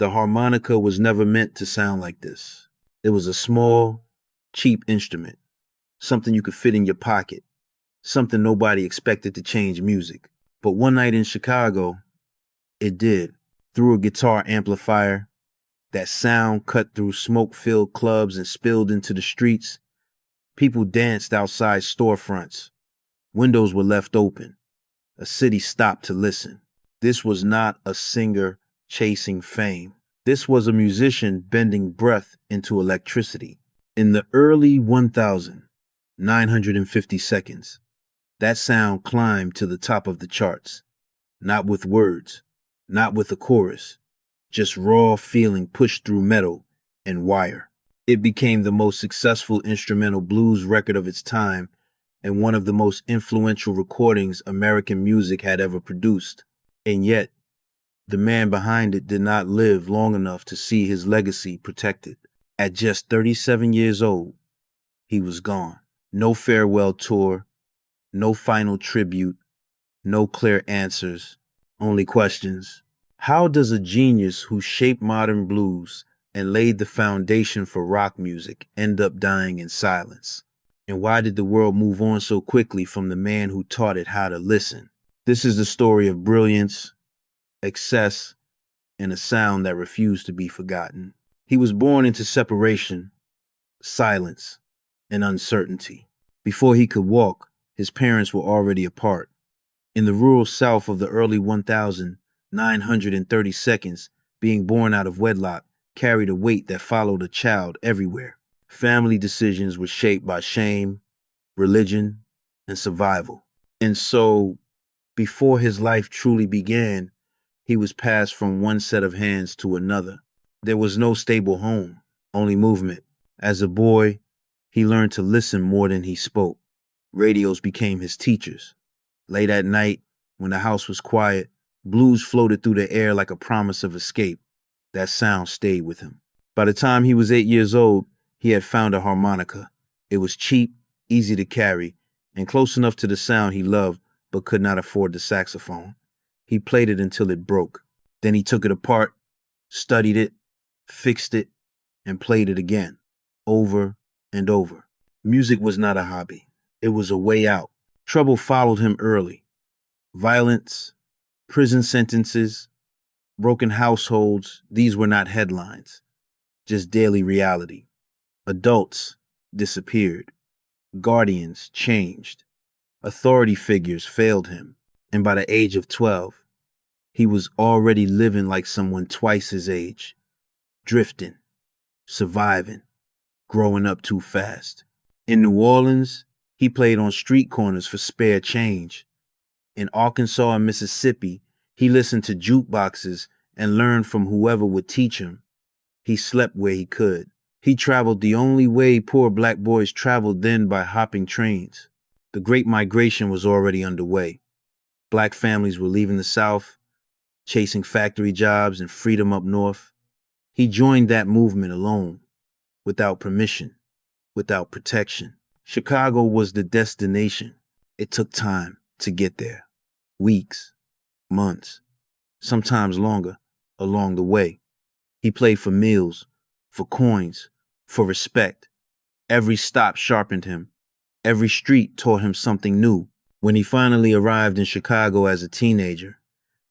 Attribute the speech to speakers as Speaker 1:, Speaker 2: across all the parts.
Speaker 1: The harmonica was never meant to sound like this. It was a small, cheap instrument, something you could fit in your pocket, something nobody expected to change music. But one night in Chicago, it did. Through a guitar amplifier, that sound cut through smoke-filled clubs and spilled into the streets. People danced outside storefronts. Windows were left open. A city stopped to listen. This was not a singer chasing fame. This was a musician bending breath into electricity. In the early 1,950 seconds, that sound climbed to the top of the charts. Not with words, not with a chorus, just raw feeling pushed through metal and wire. It became the most successful instrumental blues record of its time and one of the most influential recordings American music had ever produced. And yet, the man behind it did not live long enough to see his legacy protected. At just 37 years old, he was gone. No farewell tour, no final tribute, no clear answers, only questions. How does a genius who shaped modern blues and laid the foundation for rock music end up dying in silence? And why did the world move on so quickly from the man who taught it how to listen? This is the story of brilliance, excess, and a sound that refused to be forgotten. He was born into separation, silence, and uncertainty. Before he could walk, his parents were already apart. In the rural South of the early 1,930 seconds, being born out of wedlock carried a weight that followed a child everywhere. Family decisions were shaped by shame, religion, and survival. And so, before his life truly began, he was passed from one set of hands to another. There was no stable home, only movement. As a boy, he learned to listen more than he spoke. Radios became his teachers. Late at night, when the house was quiet, blues floated through the air like a promise of escape. That sound stayed with him. By the time he was 8 years old, he had found a harmonica. It was cheap, easy to carry, and close enough to the sound he loved but could not afford the saxophone. He played it until it broke. Then he took it apart, studied it, fixed it, and played it again, over and over. Music was not a hobby. It was a way out. Trouble followed him early. Violence, prison sentences, broken households, these were not headlines, just daily reality. Adults disappeared. Guardians changed. Authority figures failed him. And by the age of 12, he was already living like someone twice his age, drifting, surviving, growing up too fast. In New Orleans, he played on street corners for spare change. In Arkansas and Mississippi, he listened to jukeboxes and learned from whoever would teach him. He slept where he could. He traveled the only way poor black boys traveled then, by hopping trains. The Great Migration was already underway. Black families were leaving the South, chasing factory jobs and freedom up north. He joined that movement alone, without permission, without protection. Chicago was the destination. It took time to get there. Weeks, months, sometimes longer, along the way. He played for meals, for coins, for respect. Every stop sharpened him. Every street taught him something new. When he finally arrived in Chicago as a teenager,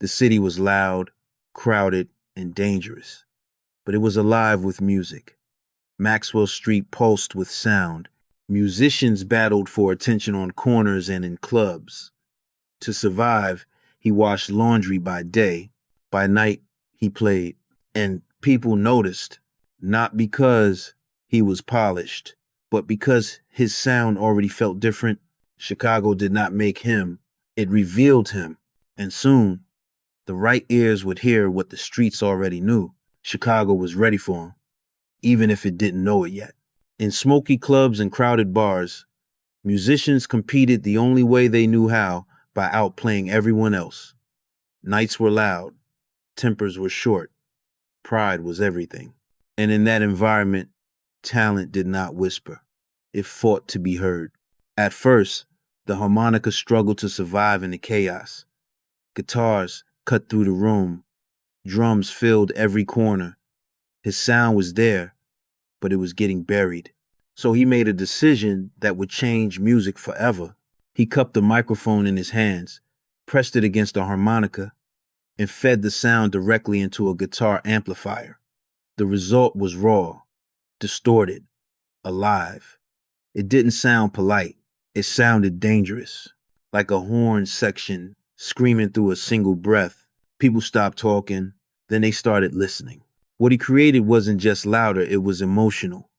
Speaker 1: the city was loud, crowded, and dangerous. But it was alive with music. Maxwell Street pulsed with sound. Musicians battled for attention on corners and in clubs. To survive, he washed laundry by day. By night, he played. And people noticed, not because he was polished, but because his sound already felt different. Chicago did not make him, it revealed him. And soon, the right ears would hear what the streets already knew. Chicago was ready for him, even if it didn't know it yet. In smoky clubs and crowded bars, musicians competed the only way they knew how, by outplaying everyone else. Nights were loud, tempers were short, pride was everything. And in that environment, talent did not whisper. It fought to be heard. At first, the harmonica struggled to survive in the chaos. Guitars cut through the room, Drums filled every corner. His sound was there, but it was getting buried. So he made a decision that would change music forever. He cupped the microphone in his hands, pressed it against a harmonica, and fed the sound directly into a guitar amplifier. The result was raw, distorted, alive. It didn't sound polite. It sounded dangerous, like a horn section screaming through a single breath. People stopped talking, then they started listening. What he created wasn't just louder, it was emotional.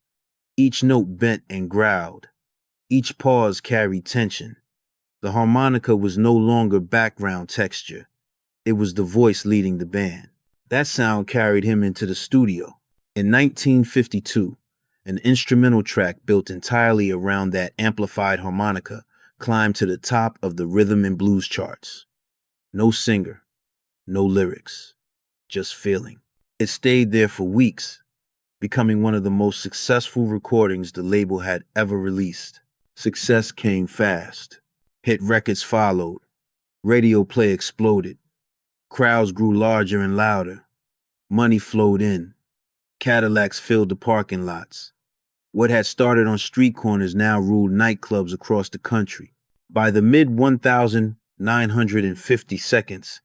Speaker 1: Each note bent and growled. Each pause carried tension. The harmonica was no longer background texture. It was the voice leading the band. That sound carried him into the studio. In 1952, an instrumental track built entirely around that amplified harmonica climbed to the top of the rhythm and blues charts. No singer, no lyrics, just feeling. It stayed there for weeks, becoming one of the most successful recordings the label had ever released. Success came fast. Hit records followed. Radio play exploded. Crowds grew larger and louder. Money flowed in. Cadillacs filled the parking lots. What had started on street corners now ruled nightclubs across the country. By the mid-1950 seconds,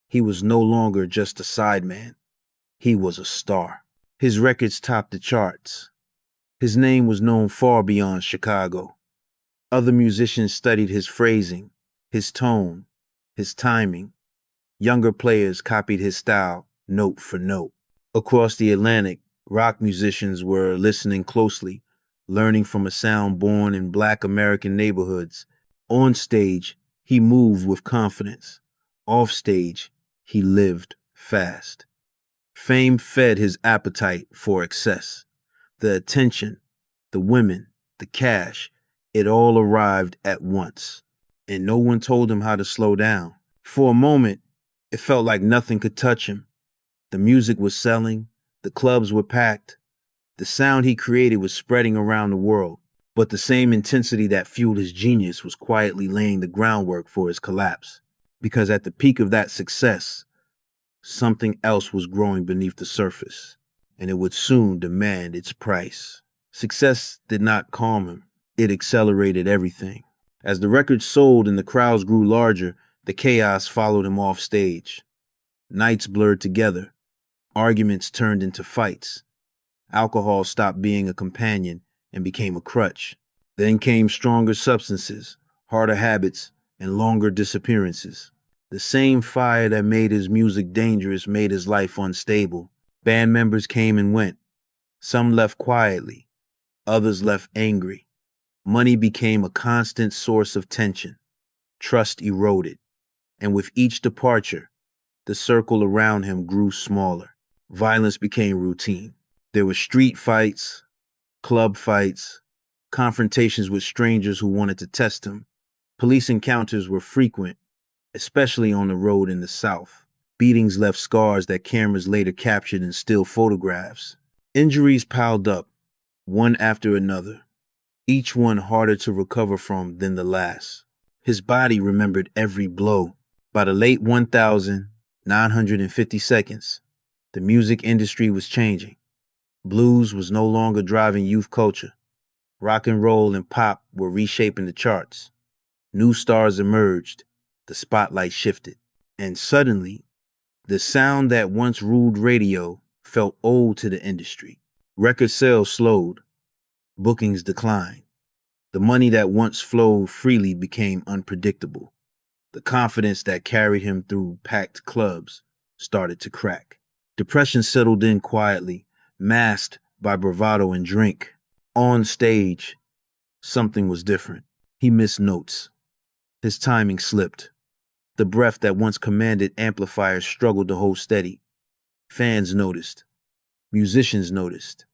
Speaker 1: he was no longer just a sideman. He was a star. His records topped the charts. His name was known far beyond Chicago. Other musicians studied his phrasing, his tone, his timing. Younger players copied his style, note for note. Across the Atlantic, rock musicians were listening closely, learning from a sound born in Black American neighborhoods. On stage, he moved with confidence. Off stage, he lived fast. Fame fed his appetite for excess. The attention, the women, the cash, it all arrived at once. And no one told him how to slow down. For a moment, it felt like nothing could touch him. The music was selling, the clubs were packed, the sound he created was spreading around the world. But the same intensity that fueled his genius was quietly laying the groundwork for his collapse. Because at the peak of that success, something else was growing beneath the surface, and it would soon demand its price. Success did not calm him. It accelerated everything. As the record sold and the crowds grew larger, the chaos followed him off stage. Nights blurred together. Arguments turned into fights. Alcohol stopped being a companion and became a crutch. Then came stronger substances, harder habits, and longer disappearances. The same fire that made his music dangerous made his life unstable. Band members came and went. Some left quietly. Others left angry. Money became a constant source of tension. Trust eroded. And with each departure, the circle around him grew smaller. Violence became routine. There were street fights, club fights, confrontations with strangers who wanted to test him. Police encounters were frequent, especially on the road in the South. Beatings left scars that cameras later captured in still photographs. Injuries piled up, one after another, each one harder to recover from than the last. His body remembered every blow. By the late 1950 seconds, the music industry was changing. Blues was no longer driving youth culture. Rock and roll and pop were reshaping the charts. New stars emerged. The spotlight shifted. And suddenly, the sound that once ruled radio felt old to the industry. Record sales slowed. Bookings declined. The money that once flowed freely became unpredictable. The confidence that carried him through packed clubs started to crack. Depression settled in quietly, masked by bravado and drink. On stage, something was different. He missed notes. His timing slipped. The breath that once commanded amplifiers struggled to hold steady. Fans noticed. Musicians noticed.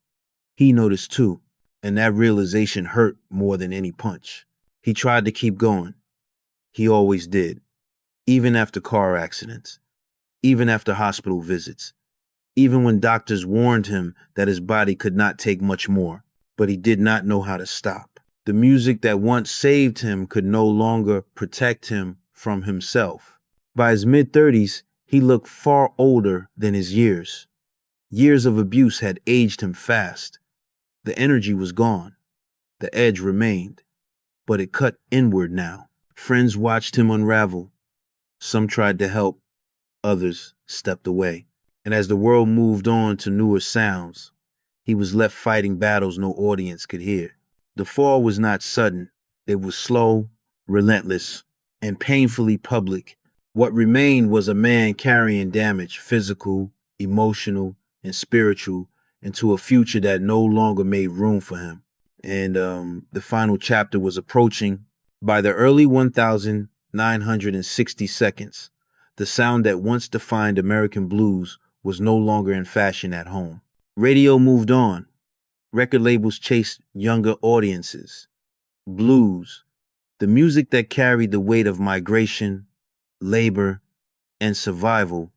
Speaker 1: He noticed too, and that realization hurt more than any punch. He tried to keep going. He always did. Even after car accidents. Even after hospital visits. Even when doctors warned him that his body could not take much more. But he did not know how to stop. The music that once saved him could no longer protect him from himself. By his mid-30s, He looked far older than his years. Years of abuse had aged him fast. The energy was gone. The edge remained, but it cut inward now. Friends watched him unravel. Some tried to help, others stepped away. And as the world moved on to newer sounds, he was left fighting battles no audience could hear. The fall was not sudden. It was slow, relentless, and painfully public. What remained was a man carrying damage, physical, emotional, and spiritual, into a future that no longer made room for him. And the final chapter was approaching. By the early 1960 seconds, the sound that once defined American blues was no longer in fashion at home. Radio moved on. Record labels chased younger audiences. Blues, the music that carried the weight of migration, labor, and survival,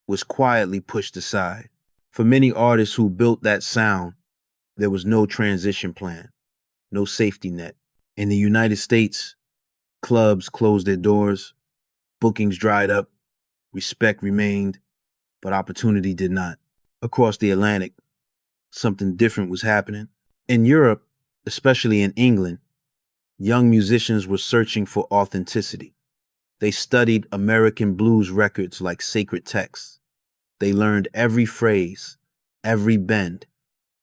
Speaker 1: was quietly pushed aside. For many artists who built that sound, there was no transition plan, no safety net. In the United States, clubs closed their doors, bookings dried up, respect remained, but opportunity did not. Across the Atlantic, something different was happening. In Europe, especially in England, young musicians were searching for authenticity. They studied American blues records like sacred texts. They learned every phrase, every bend,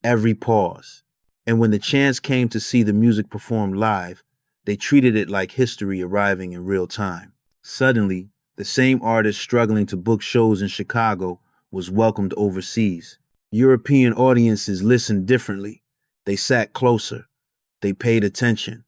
Speaker 1: every pause. And when the chance came to see the music performed live, they treated it like history arriving in real time. Suddenly, the same artist struggling to book shows in Chicago was welcomed overseas. European audiences listened differently. They sat closer. They paid attention.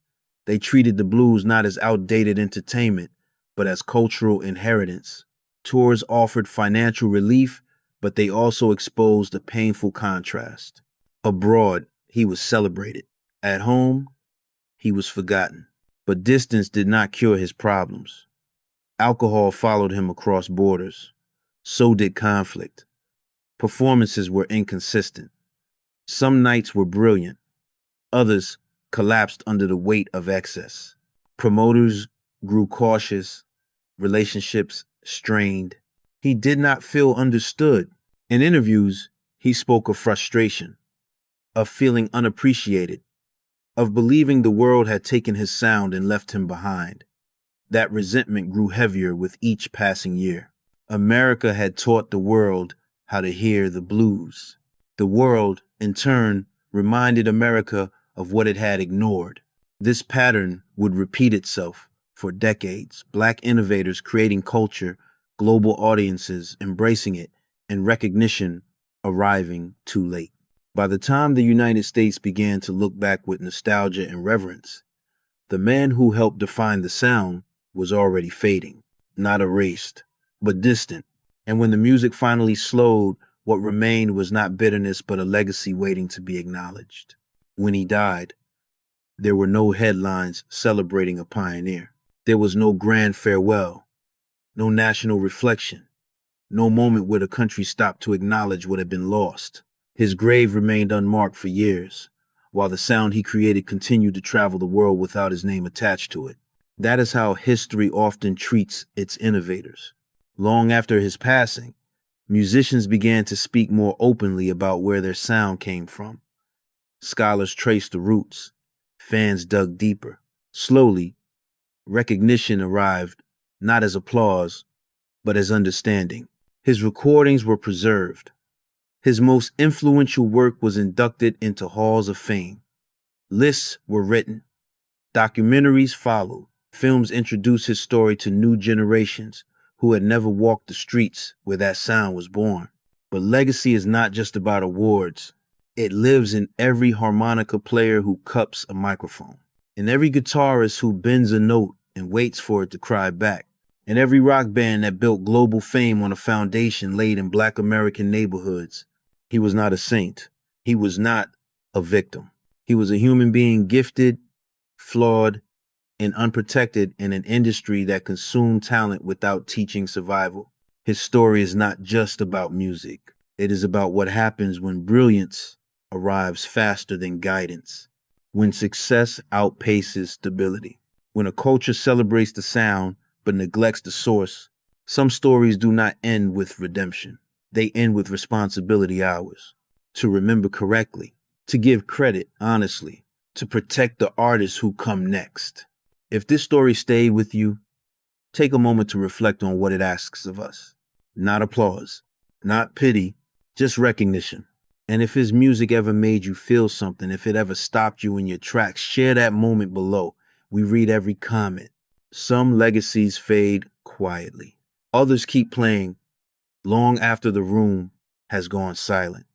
Speaker 1: They treated the blues not as outdated entertainment, but as cultural inheritance. Tours offered financial relief, but they also exposed a painful contrast. Abroad, he was celebrated. At home, he was forgotten. But distance did not cure his problems. Alcohol followed him across borders. So did conflict. Performances were inconsistent. Some nights were brilliant. Others collapsed under the weight of excess. Promoters grew cautious. Relationships strained. He did not feel understood. In interviews, he spoke of frustration, of feeling unappreciated, of believing the world had taken his sound and left him behind. That resentment grew heavier with each passing year. America had taught the world how to hear the blues. The world, in turn, reminded America of what it had ignored. This pattern would repeat itself for decades. Black innovators creating culture, global audiences embracing it, and recognition arriving too late. By the time the United States began to look back with nostalgia and reverence, the man who helped define the sound was already fading, not erased, but distant. And when the music finally slowed, what remained was not bitterness, but a legacy waiting to be acknowledged. When he died, there were no headlines celebrating a pioneer. There was no grand farewell, no national reflection, no moment where the country stopped to acknowledge what had been lost. His grave remained unmarked for years, while the sound he created continued to travel the world without his name attached to it. That is how history often treats its innovators. Long after his passing, musicians began to speak more openly about where their sound came from. Scholars traced the roots. Fans dug deeper. Slowly, recognition arrived, not as applause, but as understanding. His recordings were preserved. His most influential work was inducted into halls of fame. Lists were written. Documentaries followed. Films introduced his story to new generations who had never walked the streets where that sound was born. But legacy is not just about awards. It lives in every harmonica player who cups a microphone, in every guitarist who bends a note and waits for it to cry back, in every rock band that built global fame on a foundation laid in Black American neighborhoods. He was not a saint. He was not a victim. He was a human being gifted, flawed, and unprotected in an industry that consumed talent without teaching survival. His story is not just about music. It is about what happens when brilliance arrives faster than guidance, when success outpaces stability, when a culture celebrates the sound but neglects the source. Some stories do not end with redemption. They end with responsibility hours. To remember correctly, to give credit honestly, to protect the artists who come next. If this story stayed with you, take a moment to reflect on what it asks of us. Not applause, not pity, just recognition. And if his music ever made you feel something, if it ever stopped you in your tracks, share that moment below. We read every comment. Some legacies fade quietly. Others keep playing long after the room has gone silent.